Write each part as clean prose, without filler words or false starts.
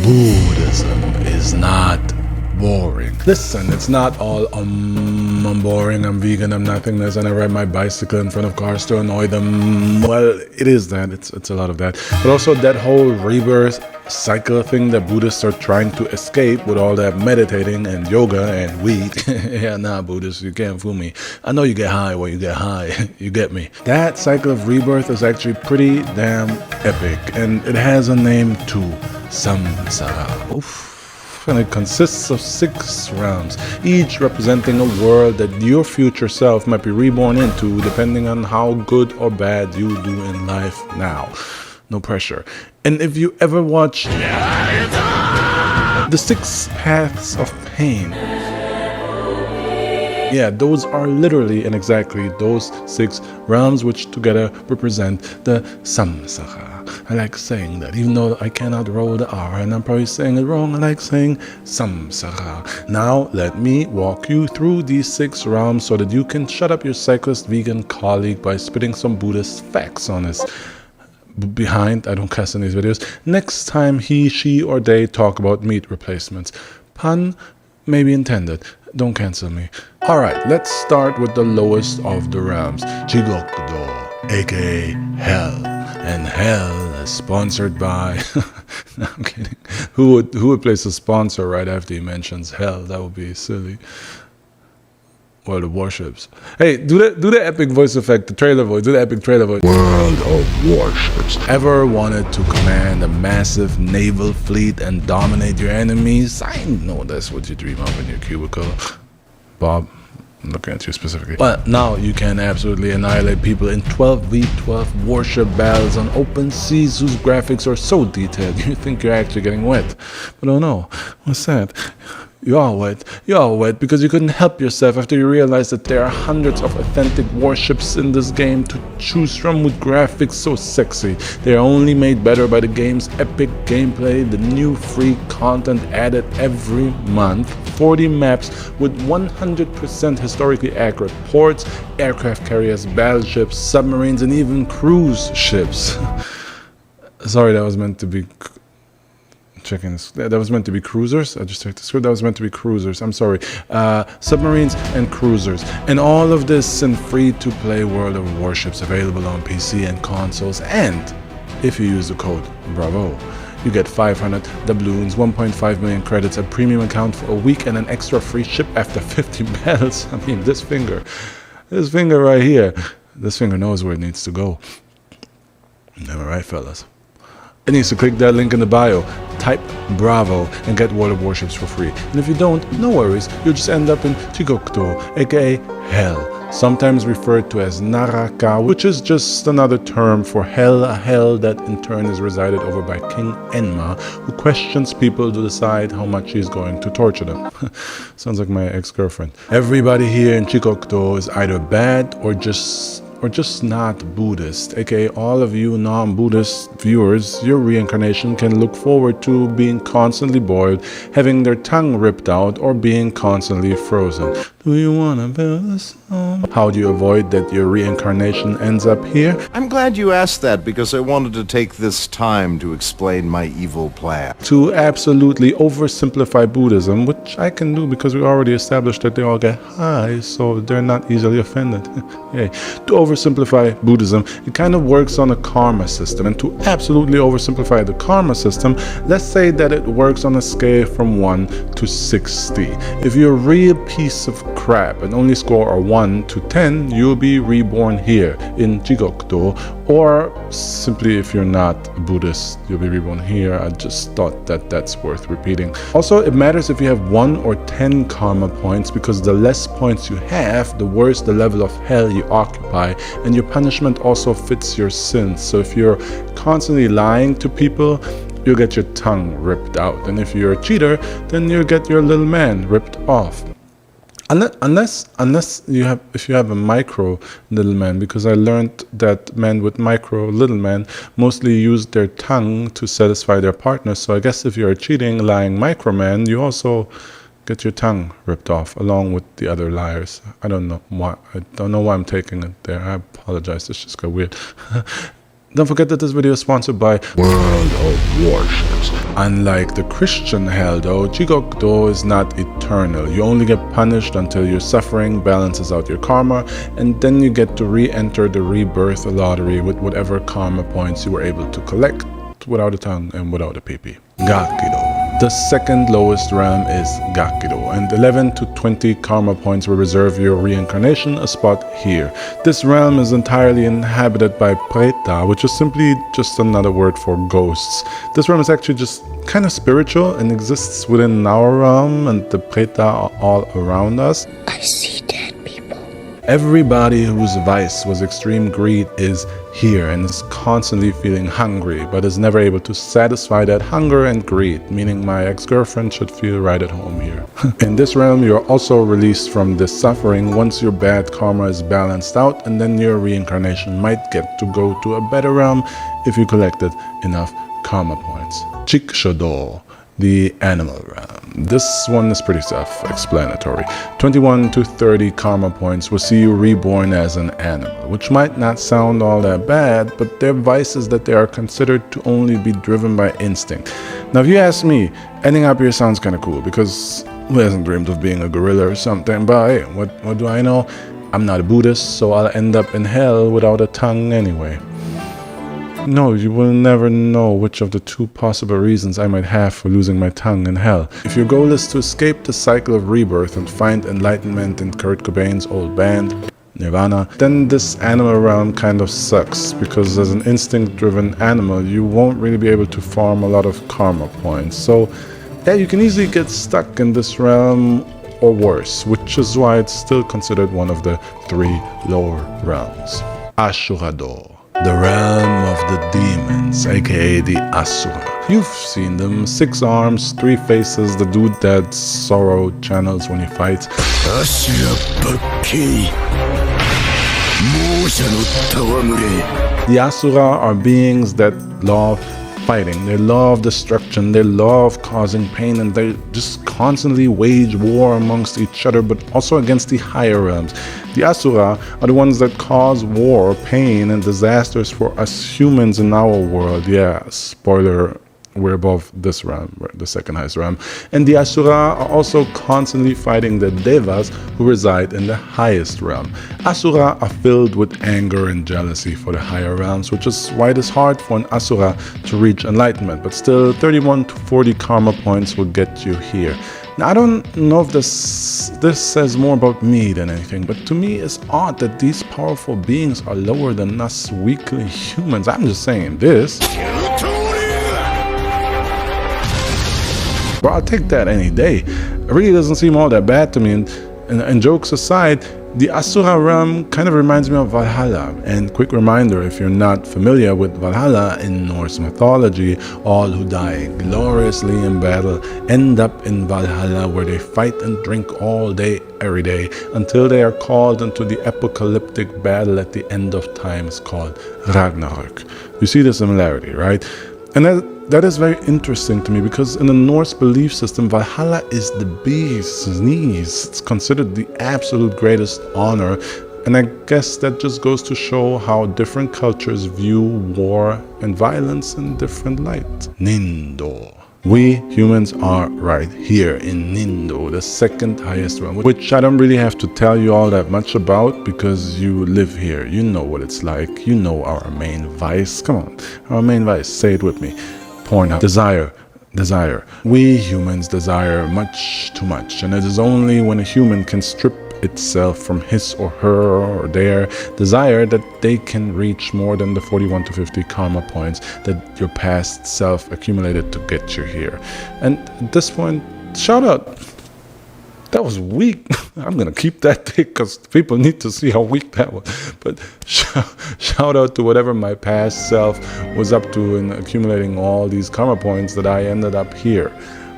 Buddhism is not boring. Listen, it's not all I'm boring, I'm vegan, I'm nothingness, and I ride my bicycle in front of cars to annoy them. Well, it is that, it's a lot of that. But also that whole rebirth cycle thing that Buddhists are trying to escape with all that meditating and yoga and weed. Yeah, nah, Buddhists, you can't fool me. I know you get high when you get high. You get me. That cycle of rebirth is actually pretty damn epic, and it has a name too. Samsara. Oof. And it consists of 6 realms, each representing a world that your future self might be reborn into depending on how good or bad you do in life now. No pressure. And if you ever watch The 6 Paths of Pain, yeah, those are literally and exactly those 6 realms which together represent the Samsara. I like saying that, even though I cannot roll the R and I'm probably saying it wrong. I like saying Samsara. Now let me walk you through these 6 realms so that you can shut up your cyclist vegan colleague by spitting some Buddhist facts on his behind. I don't cuss in these videos. Next time he, she, or they talk about meat replacements. Pun maybe intended. Don't cancel me. Alright, let's start with the lowest of the realms, Jigokudo, aka Hell. And Hell is sponsored by... No, I'm kidding. Who would place a sponsor right after he mentions Hell? That would be silly. Well, the Warships. Hey, do the epic voice effect, the trailer voice, do the epic trailer voice. World of Warships. Ever wanted to command a massive naval fleet and dominate your enemies? I know that's what you dream of in your cubicle. Bob, I'm looking at you specifically. But now you can absolutely annihilate people in 12v12 warship battles on open seas whose graphics are so detailed you think you're actually getting wet. But oh no, what's that? You're all wet because you couldn't help yourself after you realized that there are hundreds of authentic warships in this game to choose from with graphics so sexy. They are only made better by the game's epic gameplay, the new free content added every month, 40 maps with 100% historically accurate ports, aircraft carriers, battleships, submarines, and even cruise ships. Sorry, that was meant to be... Chickens. That was meant to be cruisers. I just checked the script. That was meant to be cruisers. I'm sorry. Submarines and cruisers. And all of this in free-to-play World of Warships available on PC and consoles. And if you use the code BRAVO, you get 500 doubloons, 1.5 million credits, a premium account for a week, and an extra free ship after 50 battles. I mean, this finger right here, this finger knows where it needs to go. Am I right, fellas? It needs to click that link in the bio, type Bravo, and get World of Warships for free. And if you don't, no worries, you'll just end up in Jigokudo, aka Hell, sometimes referred to as Naraka, which is just another term for hell, a hell that in turn is resided over by King Enma, who questions people to decide how much he's going to torture them. Sounds like my ex-girlfriend. Everybody here in Jigokudo is either bad or just not Buddhist, aka all of you non-Buddhist viewers, your reincarnation can look forward to being constantly boiled, having their tongue ripped out, or being constantly frozen. Do you wanna build a song? How do you avoid that your reincarnation ends up here? I'm glad you asked that because I wanted to take this time to explain my evil plan. To absolutely oversimplify Buddhism, which I can do because we already established that they all get high, so they're not easily offended. Yay. To oversimplify Buddhism, it kind of works on a karma system. And to absolutely oversimplify the karma system, let's say that it works on a scale from 1 to 60. If you're a real piece of crap and only score a 1 to 10, you'll be reborn here in Jigokudo, or simply if you're not a Buddhist, you'll be reborn here. I just thought that that's worth repeating. Also, it matters if you have 1 or 10 karma points, because the less points you have, the worse the level of hell you occupy, and your punishment also fits your sins. So if you're constantly lying to people, you'll get your tongue ripped out, and if you're a cheater, then you'll get your little man ripped off. Unless you have a micro little man, because I learned that men with micro little man mostly use their tongue to satisfy their partner. So I guess if you're a cheating, lying micro man, you also get your tongue ripped off along with the other liars. I don't know why I'm taking it there. I apologize. This just got weird. Don't forget that this video is sponsored by World of Warships. Unlike the Christian hell though, Jigokudo is not eternal. You only get punished until your suffering balances out your karma, and then you get to re-enter the rebirth lottery with whatever karma points you were able to collect without a tongue and without a pee-pee. Gakido. The second lowest realm is Gakido, and 11 to 20 karma points will reserve your reincarnation a spot here. This realm is entirely inhabited by preta, which is simply just another word for ghosts. This realm is actually just kind of spiritual and exists within our realm, and the preta are all around us. I see dead people. Everybody whose vice was extreme greed is here and is constantly feeling hungry, but is never able to satisfy that hunger and greed, meaning my ex-girlfriend should feel right at home here. In this realm, you're also released from this suffering once your bad karma is balanced out, and then your reincarnation might get to go to a better realm if you collected enough karma points. Chikushodo, the animal realm. This one is pretty self-explanatory. 21 to 30 karma points will see you reborn as an animal, which might not sound all that bad, but they're vices that they are considered to only be driven by instinct. Now if you ask me, ending up here sounds kind of cool, because who hasn't dreamed of being a gorilla or something? But hey, what do I know? I'm not a Buddhist, so I'll end up in hell without a tongue anyway. No, you will never know which of the two possible reasons I might have for losing my tongue in hell. If your goal is to escape the cycle of rebirth and find enlightenment in Kurt Cobain's old band, Nirvana, then this animal realm kind of sucks, because as an instinct-driven animal, you won't really be able to farm a lot of karma points. So yeah, you can easily get stuck in this realm or worse, which is why it's still considered one of the 3 lower realms. Ashurado. The realm of the demons, aka the Asura. You've seen them, 6 arms, 3 faces, the dude that sorrow channels when he fights. The Asura are beings that love fighting, they love destruction, they love causing pain, and they just constantly wage war amongst each other, but also against the higher realms. The Asura are the ones that cause war, pain, and disasters for us humans in our world. Yeah, spoiler, we're above this realm, the second highest realm. And the Asura are also constantly fighting the Devas who reside in the highest realm. Asura are filled with anger and jealousy for the higher realms, which is why it is hard for an Asura to reach enlightenment, but still 31 to 40 karma points will get you here. Now, I don't know if this says more about me than anything, but to me it's odd that these powerful beings are lower than us weakly humans. I'm just saying this. But I'll take that any day. It really doesn't seem all that bad to me, and jokes aside, the Asura realm kind of reminds me of Valhalla. And quick reminder, if you're not familiar with Valhalla, in Norse mythology, all who die gloriously in battle end up in Valhalla, where they fight and drink all day, every day, until they are called into the apocalyptic battle at the end of times called Ragnarok. You see the similarity, right? And that is very interesting to me, because in the Norse belief system, Valhalla is the beast's knees. It's considered the absolute greatest honor. And I guess that just goes to show how different cultures view war and violence in different light. Nindo. We humans are right here in Nindo, the second highest realm, which I don't really have to tell you all that much about, because you live here. You know what it's like. You know our main vice. Come on, our main vice. Say it with me. Porn. Desire. We humans desire much too much, and it is only when a human can strip itself from his or her or their desire that they can reach more than the 41 to 50 karma points that your past self accumulated to get you here. And at this point, shout out. That was weak. I'm gonna keep that pic because people need to see how weak that was. But shout out to whatever my past self was up to in accumulating all these karma points that I ended up here.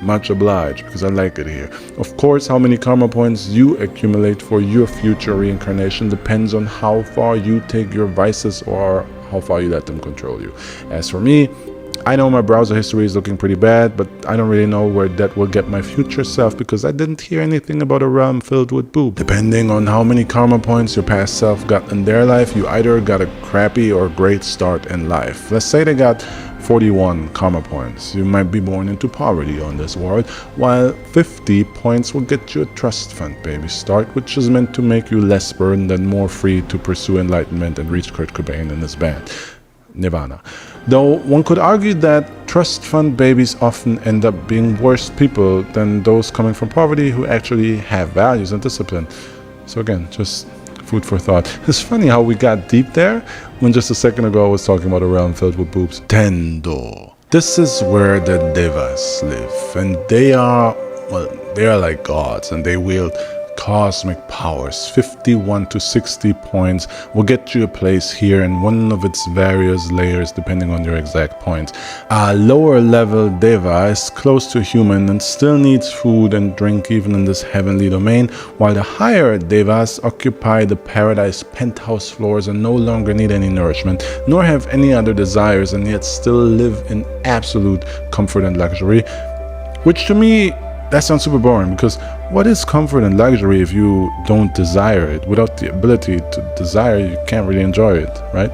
Much obliged, because I like it here. Of course, how many karma points you accumulate for your future reincarnation depends on how far you take your vices or how far you let them control you. As for me, I know my browser history is looking pretty bad, but I don't really know where that will get my future self because I didn't hear anything about a realm filled with boob. Depending on how many karma points your past self got in their life, you either got a crappy or great start in life. Let's say they got 41 karma points. You might be born into poverty on this world, while 50 points will get you a trust fund baby start, which is meant to make you less burdened and more free to pursue enlightenment and reach Kurt Cobain in his band, Nirvana. Though one could argue that trust fund babies often end up being worse people than those coming from poverty who actually have values and discipline. So again, just food for thought. It's funny how we got deep there when just a second ago I was talking about a realm filled with boobs. Tendo. This is where the Devas live, and they are like gods, and they wield cosmic powers. 51 to 60 points will get you a place here in one of its various layers depending on your exact points. A lower level Deva is close to human and still needs food and drink even in this heavenly domain, while the higher Devas occupy the paradise penthouse floors and no longer need any nourishment nor have any other desires and yet still live in absolute comfort and luxury, which to me that sounds super boring, because what is comfort and luxury if you don't desire it? Without the ability to desire, you can't really enjoy it, right?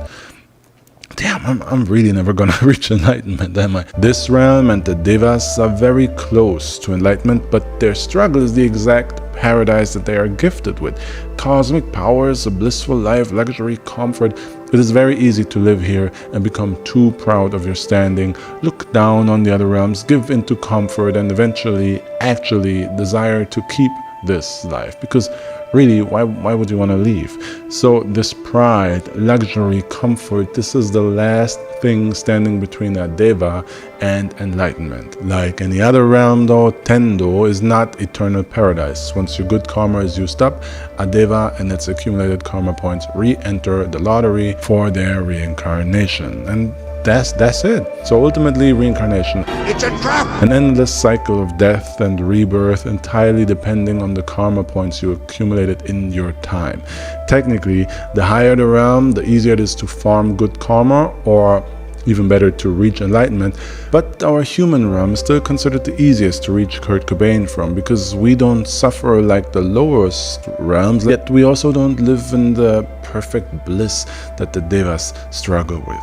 Damn, I'm really never gonna reach enlightenment, am I? This realm and the Devas are very close to enlightenment, but their struggle is the exact paradise that they are gifted with. Cosmic powers, a blissful life, luxury, comfort. It is very easy to live here and become too proud of your standing, look down on the other realms, give into comfort, and eventually actually desire to keep this life. Because really, why would you want to leave? So this pride, luxury, comfort, this is the last thing standing between a Deva and enlightenment. Like any other realm though, Tendo is not eternal paradise. Once your good karma is used up, a Deva and its accumulated karma points re-enter the lottery for their reincarnation. And that's it. So ultimately, reincarnation, it's a trap! An endless cycle of death and rebirth, entirely depending on the karma points you accumulated in your time. Technically, the higher the realm, the easier it is to farm good karma, or even better, to reach enlightenment. But our human realm is still considered the easiest to reach Kurt Cobain from, because we don't suffer like the lowest realms, yet we also don't live in the perfect bliss that the Devas struggle with.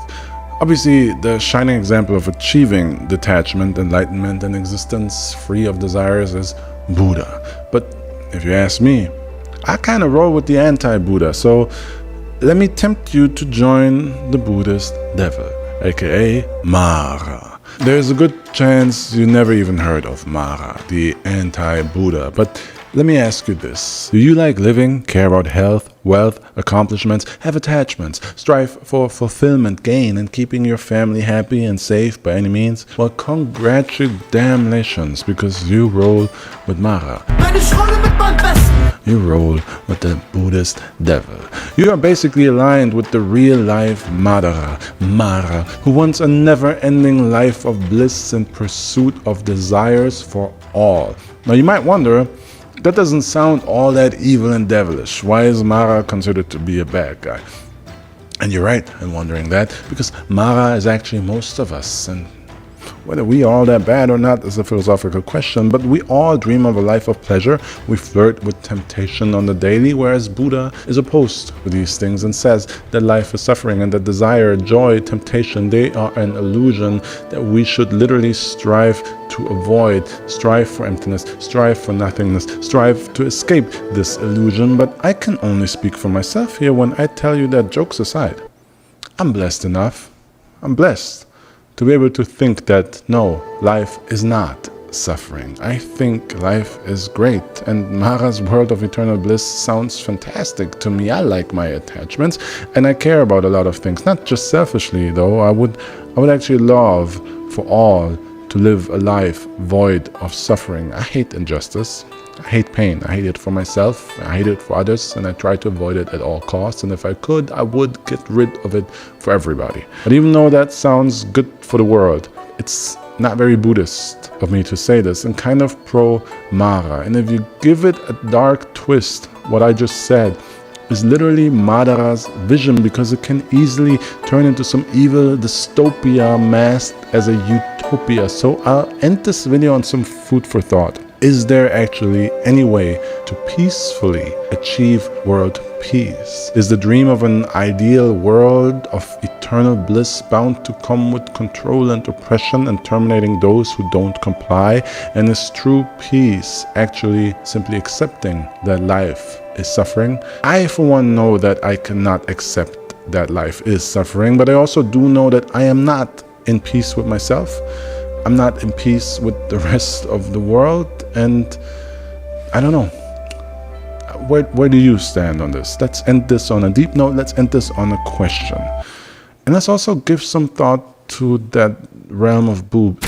Obviously, the shining example of achieving detachment, enlightenment, and existence free of desires is Buddha. But if you ask me, I kind of roll with the anti-Buddha, so let me tempt you to join the Buddhist devil, aka Mara. There's a good chance you never even heard of Mara, the anti-Buddha, but let me ask you this. Do you like living, care about health, wealth, accomplishments, have attachments, strive for fulfillment, gain, and keeping your family happy and safe by any means? Well, congratulations, because you roll with Mara. You roll with the Buddhist devil. You are basically aligned with the real-life Mara, who wants a never-ending life of bliss and pursuit of desires for all. Now you might wonder, that doesn't sound all that evil and devilish. Why is Mara considered to be a bad guy? And you're right in wondering that, because Mara is actually most of us, and whether we are all that bad or not is a philosophical question, but we all dream of a life of pleasure. We flirt with temptation on the daily, whereas Buddha is opposed to these things and says that life is suffering and that desire, joy, temptation, they are an illusion that we should literally strive to avoid, strive for emptiness, strive for nothingness, strive to escape this illusion. But I can only speak for myself here when I tell you that, jokes aside, I'm blessed enough. I'm blessed to be able to think that, no, life is not suffering. I think life is great, and Mara's world of eternal bliss sounds fantastic to me. I like my attachments, and I care about a lot of things, not just selfishly though. I would actually love for all to live a life void of suffering. I hate injustice. I hate pain. I hate it for myself, I hate it for others, and I try to avoid it at all costs. And if I could, I would get rid of it for everybody. But even though that sounds good for the world, it's not very Buddhist of me to say this, and kind of pro-Mara. And if you give it a dark twist, what I just said, is literally Madara's vision, because it can easily turn into some evil dystopia masked as a utopia. So I'll end this video on some food for thought. Is there actually any way to peacefully achieve world peace? Is the dream of an ideal world of eternal bliss bound to come with control and oppression and terminating those who don't comply? And is true peace actually simply accepting that life is suffering? I, for one, know that I cannot accept that life is suffering, but I also do know that I am not in peace with myself. I'm not in peace with the rest of the world, and I don't know. Where do you stand on this? Let's end this on a deep note. Let's end this on a question. And let's also give some thought to that realm of boob.